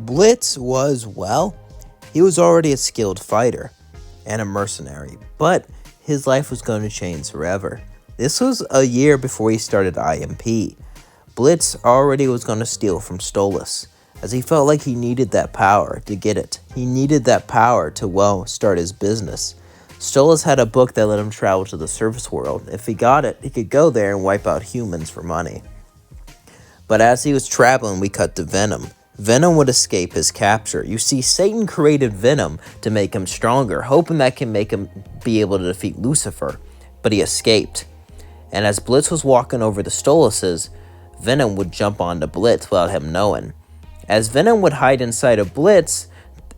Blitz was, well, he was already a skilled fighter and a mercenary, but his life was going to change forever. This was a year before he started IMP. Blitz already was going to steal from Stolas, as he felt like he needed that power to get it. He needed that power to, well, start his business. Stolas had a book that let him travel to the surface world. If he got it, he could go there and wipe out humans for money. But as he was traveling, we cut to Venom. Venom would escape his capture. You see, Satan created Venom to make him stronger, hoping that can make him be able to defeat Lucifer. But he escaped. And as Blitz was walking over the Stolases, Venom would jump onto Blitz without him knowing. As Venom would hide inside of Blitz,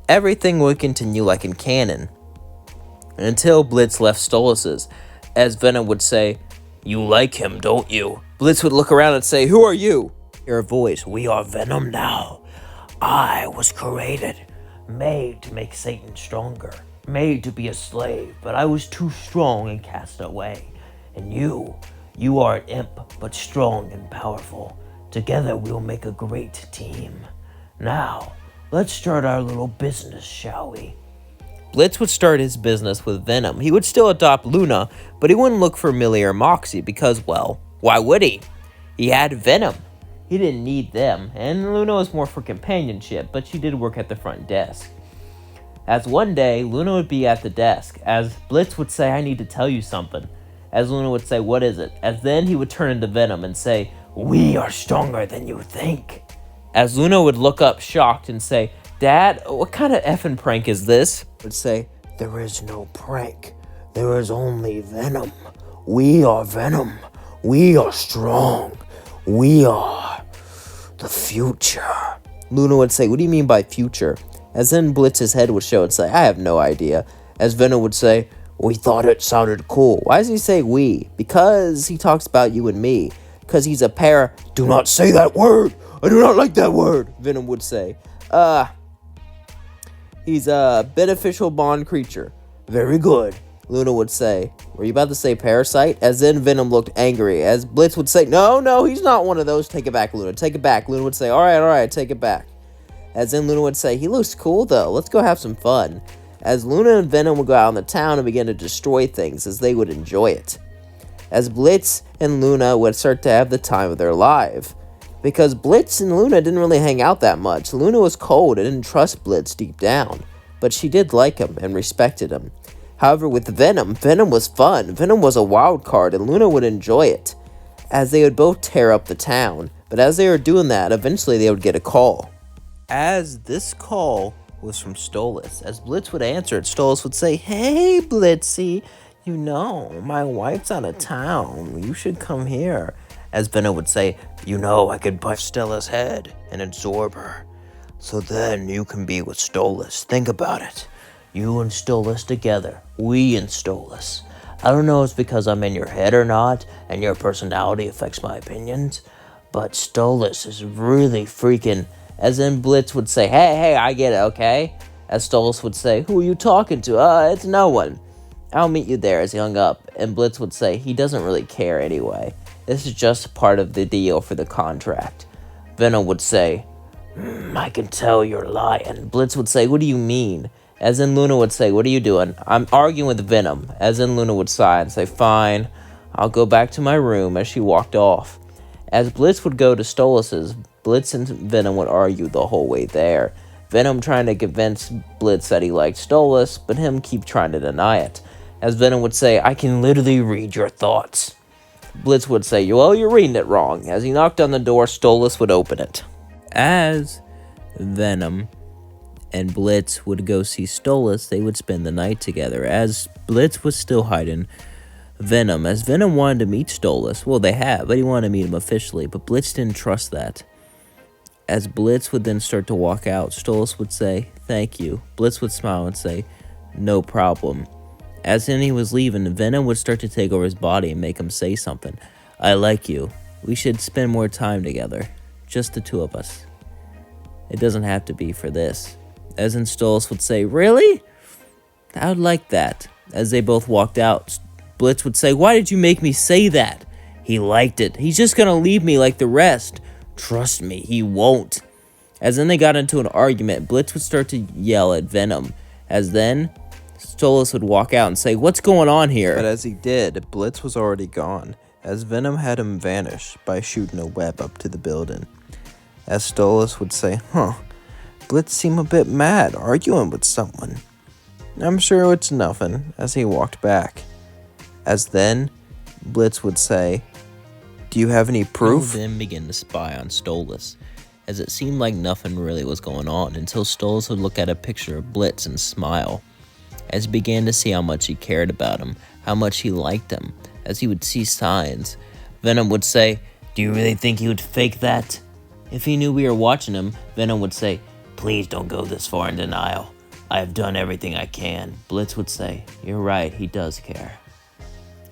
everything would continue like in canon. Until Blitz left Stolases, as Venom would say, "You like him, don't you?" Blitz would look around and say, "Who are you?" Hear a voice, "We are Venom now. I was created, made to make Satan stronger, made to be a slave, but I was too strong and cast away. And you are an imp, but strong and powerful. Together we'll make a great team. Now, let's start our little business, shall we?" Blitz would start his business with Venom. He would still adopt Luna, but he wouldn't look for Millie or Moxie because, well, why would he? He had Venom. He didn't need them, and Luna was more for companionship, but she did work at the front desk. As one day, Luna would be at the desk, as Blitz would say, "I need to tell you something." As Luna would say, "What is it?" As then he would turn into Venom and say, "We are stronger than you think." As Luna would look up shocked and say, "Dad, what kind of effing prank is this?" Would say, "There is no prank. There is only Venom. We are Venom. We are strong. We are the future." Luna would say, "What do you mean by future?" As then Blitz's head would show and say, "I have no idea." As Venom would say, "We thought it sounded cool." Why does he say we? Because he talks about you and me. Because he's a pair. "Do not say that word. I do not like that word," Venom would say. He's a beneficial bond creature. "Very good," Luna would say. "Were you about to say parasite?" As then Venom looked angry. As Blitz would say, No, he's not one of those. "Take it back, Luna. Take it back." Luna would say, All right, take it back." As then Luna would say, "He looks cool, though. Let's go have some fun." As Luna and Venom would go out in the town and begin to destroy things as they would enjoy it. As Blitz and Luna would start to have the time of their life. Because Blitz and Luna didn't really hang out that much. Luna was cold and didn't trust Blitz deep down. But she did like him and respected him. However, with Venom was fun. Venom was a wild card and Luna would enjoy it. As they would both tear up the town. But as they were doing that, eventually they would get a call. As this call was from Stolas. As Blitz would answer it, Stolas would say, "Hey, Blitzy, my wife's out of town. You should come here." As Venom would say, "I could punch Stella's head and absorb her. So then you can be with Stolas. Think about it. You and Stolas together. We and Stolas. I don't know if it's because I'm in your head or not, and your personality affects my opinions, but Stolas is really freaking..." As then Blitz would say, Hey, I get it, okay?" As Stolas would say, "Who are you talking to?" It's no one. I'll meet you there," as he hung up. And Blitz would say, "He doesn't really care anyway. This is just part of the deal for the contract." Venom would say, "I can tell you're lying." Blitz would say, "What do you mean?" As then Luna would say, "What are you doing?" "I'm arguing with Venom." As then Luna would sigh and say, "Fine, I'll go back to my room," as she walked off. As Blitz would go to Stolas's, Blitz and Venom would argue the whole way there. Venom trying to convince Blitz that he liked Stolas, but him keep trying to deny it. As Venom would say, "I can literally read your thoughts." Blitz would say, "Well, you're reading it wrong." As he knocked on the door, Stolas would open it. As Venom and Blitz would go see Stolas, they would spend the night together. As Blitz was still hiding Venom, as Venom wanted to meet Stolas. Well, they have, but he wanted to meet him officially, but Blitz didn't trust that. As Blitz would then start to walk out, Stolas would say, "Thank you." Blitz would smile and say, "No problem." As then he was leaving, Venom would start to take over his body and make him say something. "I like you. We should spend more time together. Just the two of us. It doesn't have to be for this." As then Stolas would say, "Really? I would like that." As they both walked out, Blitz would say, "Why did you make me say that?" "He liked it. He's just gonna leave me like the rest." "Trust me, he won't." As then they got into an argument, Blitz would start to yell at Venom. As then, Stolas would walk out and say, "What's going on here?" But as he did, Blitz was already gone, as Venom had him vanish by shooting a web up to the building. As Stolas would say, Blitz seemed a bit mad, arguing with someone. I'm sure it's nothing, as he walked back. As then, Blitz would say, do you have any proof? Then began to spy on Stolas, as it seemed like nothing really was going on until Stolas would look at a picture of Blitz and smile. As he began to see how much he cared about him, how much he liked him, as he would see signs, Venom would say, do you really think he would fake that? If he knew we were watching him, Venom would say, please don't go this far in denial. I have done everything I can. Blitz would say, you're right, he does care.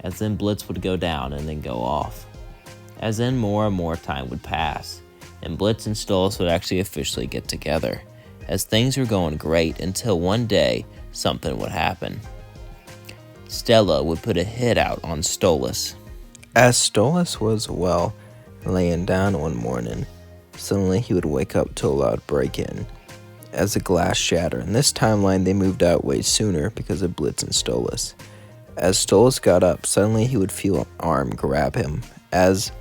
As then Blitz would go down and then go off. As then more and more time would pass, and Blitz and Stolas would actually officially get together, as things were going great until one day, something would happen. Stella would put a hit out on Stolas. As Stolas was, laying down one morning, suddenly he would wake up to a loud break-in, as the glass shattered. In this timeline, they moved out way sooner because of Blitz and Stolas. As Stolas got up, suddenly he would feel an arm grab him, as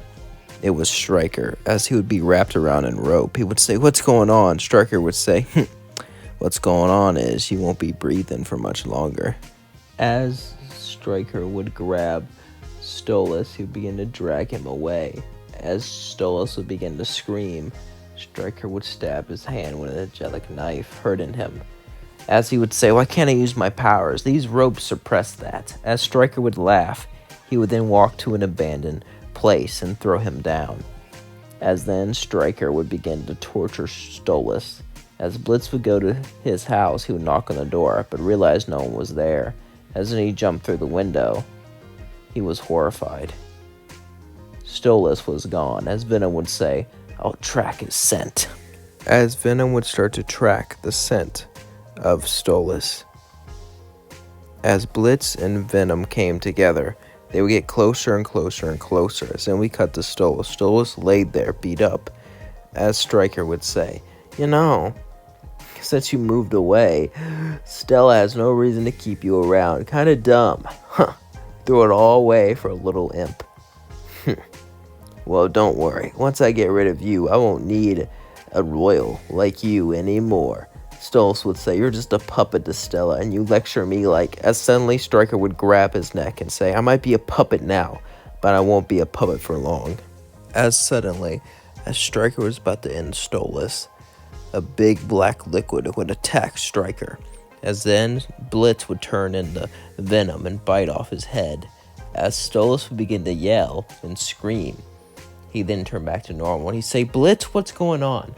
it was Stryker. As he would be wrapped around in rope, he would say, what's going on? Stryker would say, what's going on is you won't be breathing for much longer. As Stryker would grab Stolas, he would begin to drag him away. As Stolas would begin to scream, Stryker would stab his hand with an angelic knife, hurting him. As he would say, why can't I use my powers? These ropes suppress that. As Stryker would laugh, he would then walk to an abandoned place and throw him down. As then Stryker would begin to torture Stolas. As Blitz would go to his house, he would knock on the door, but realize no one was there. As then he jumped through the window, he was horrified. Stolas was gone. As Venom would say, I'll track his scent. As Venom would start to track the scent of Stolas. As Blitz and Venom came together, they would get closer and closer and closer. As then we cut to Stolas. Stolas laid there, beat up. As Stryker would say, since you moved away, Stella has no reason to keep you around. Kinda dumb. Throw it all away for a little imp. Well, don't worry. Once I get rid of you, I won't need a royal like you anymore. Stolas would say, you're just a puppet to Stella, and you lecture me like... As suddenly Stryker would grab his neck and say, I might be a puppet now, but I won't be a puppet for long. As suddenly, as Stryker was about to end Stolas, a big black liquid would attack Stryker. As then, Blitz would turn into Venom and bite off his head. As Stolas would begin to yell and scream, he then turned back to normal. And he'd say, Blitz, what's going on?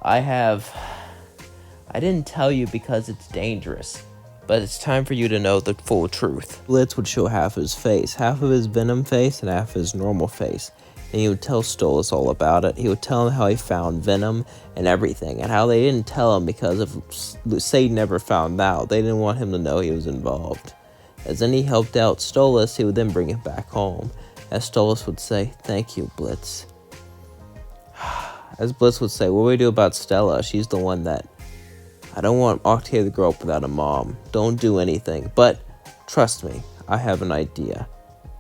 I didn't tell you because it's dangerous, but it's time for you to know the full truth. Blitz would show half his face, half of his Venom face and half of his normal face. And he would tell Stolas all about it. He would tell him how he found Venom and everything, and how they didn't tell him because if Satan never found out, they didn't want him to know he was involved. As then he helped out Stolas, he would then bring him back home. As Stolas would say, thank you, Blitz. As Blitz would say, what do we do about Stella? She's the one that... I don't want Octavia to grow up without a mom. Don't do anything. But, trust me, I have an idea.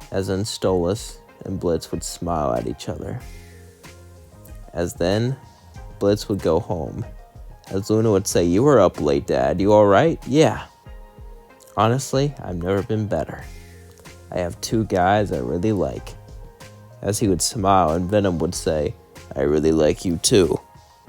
As then Stolas and Blitz would smile at each other. As then, Blitz would go home. As Luna would say, you were up late, Dad. You alright? Yeah. Honestly, I've never been better. I have two guys I really like. As he would smile, and Venom would say, I really like you too.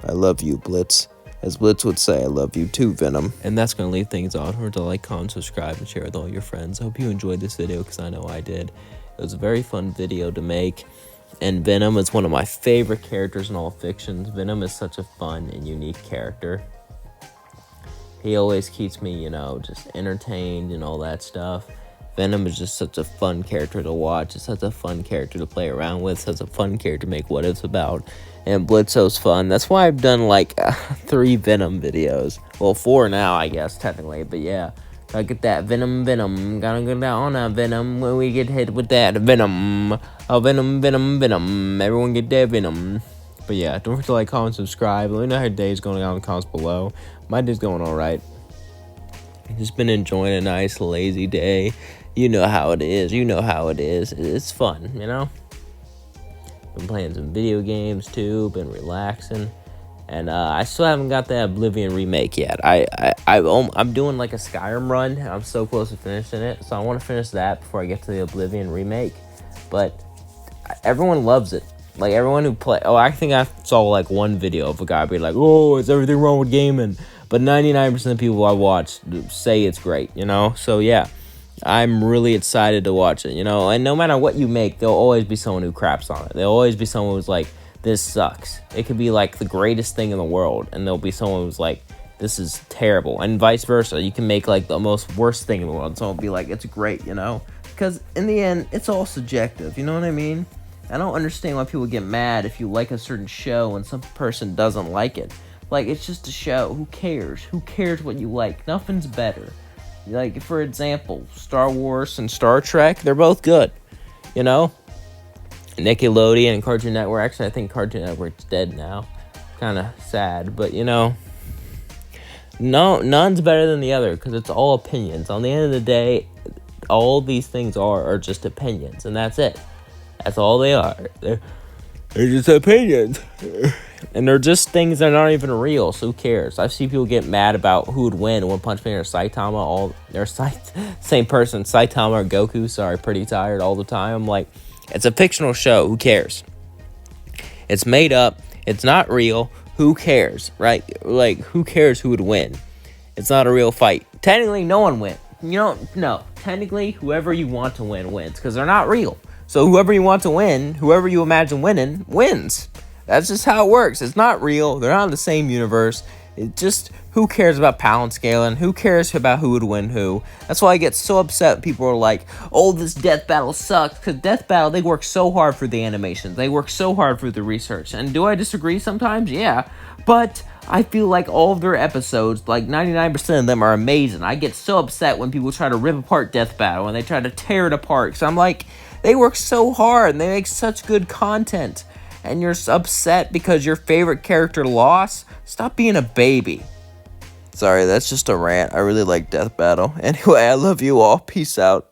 I love you, Blitz. As Blitz would say, I love you too, Venom. And that's going to leave things off. Remember to like, comment, subscribe, and share with all your friends. I hope you enjoyed this video, because I know I did. It was a very fun video to make. And Venom is one of my favorite characters in all fictions. Venom is such a fun and unique character. He always keeps me, just entertained and all that stuff. Venom is just such a fun character to watch. It's such a fun character to play around with. Such a fun character to make what ifs about. And Blitzo's fun. That's why I've done 3 Venom videos. Well, 4 now, I guess, technically. But yeah, gotta get that Venom. Gotta go down on that Venom when we get hit with that Venom. Oh, Venom. Everyone get that Venom. But yeah, don't forget to like, comment, subscribe. Let me know how your day's going on in the comments below. My day's going all right. Just been enjoying a nice lazy day. You know how it is. It's fun, you know. Been playing some video games too. Been relaxing, and I still haven't got that Oblivion remake yet. I'm doing like a Skyrim run. I'm so close to finishing it, so I want to finish that before I get to the Oblivion remake. But everyone loves it. Like everyone who play. Oh, I think I saw like one video of a guy be like, "Oh, is everything wrong with gaming?" But 99% of people I watch say it's great, you know? So, yeah, I'm really excited to watch it, you know? And no matter what you make, there'll always be someone who craps on it. There'll always be someone who's like, this sucks. It could be, like, the greatest thing in the world, and there'll be someone who's like, this is terrible. And vice versa. You can make, like, the most worst thing in the world, and someone will be like, it's great, you know? Because, in the end, it's all subjective, you know what I mean? I don't understand why people get mad if you like a certain show and some person doesn't like it. Like, it's just a show. Who cares? Who cares what you like? Nothing's better. Like, for example, Star Wars and Star Trek, they're both good. You know? Nickelodeon and Cartoon Network. Actually, I think Cartoon Network's dead now. Kind of sad. But, you know, none's better than the other because it's all opinions. On the end of the day, all these things are just opinions. And that's it. That's all they are. They're just opinions. And they're just things that aren't even real, so who cares? I've seen people get mad about who would win, One Punch Man or Saitama, same person, Saitama or Goku, sorry, pretty tired all the time. Like, it's a fictional show, who cares? It's made up, it's not real, who cares, right? Like, who cares who would win? It's not a real fight. Technically, no one wins. No, technically, whoever you want to win wins, because they're not real. So whoever you want to win, whoever you imagine winning, wins. That's just how it works. It's not real. They're not in the same universe. It just, who cares about pound scaling? Who cares about who would win who? That's why I get so upset when people are like, oh, this Death Battle sucks. Because Death Battle, they work so hard for the animations. They work so hard for the research. And do I disagree sometimes? Yeah. But I feel like all of their episodes, like 99% of them are amazing. I get so upset when people try to rip apart Death Battle and they try to tear it apart. So I'm like, they work so hard and they make such good content. And you're upset because your favorite character lost? Stop being a baby. Sorry, that's just a rant. I really like Death Battle. Anyway, I love you all. Peace out.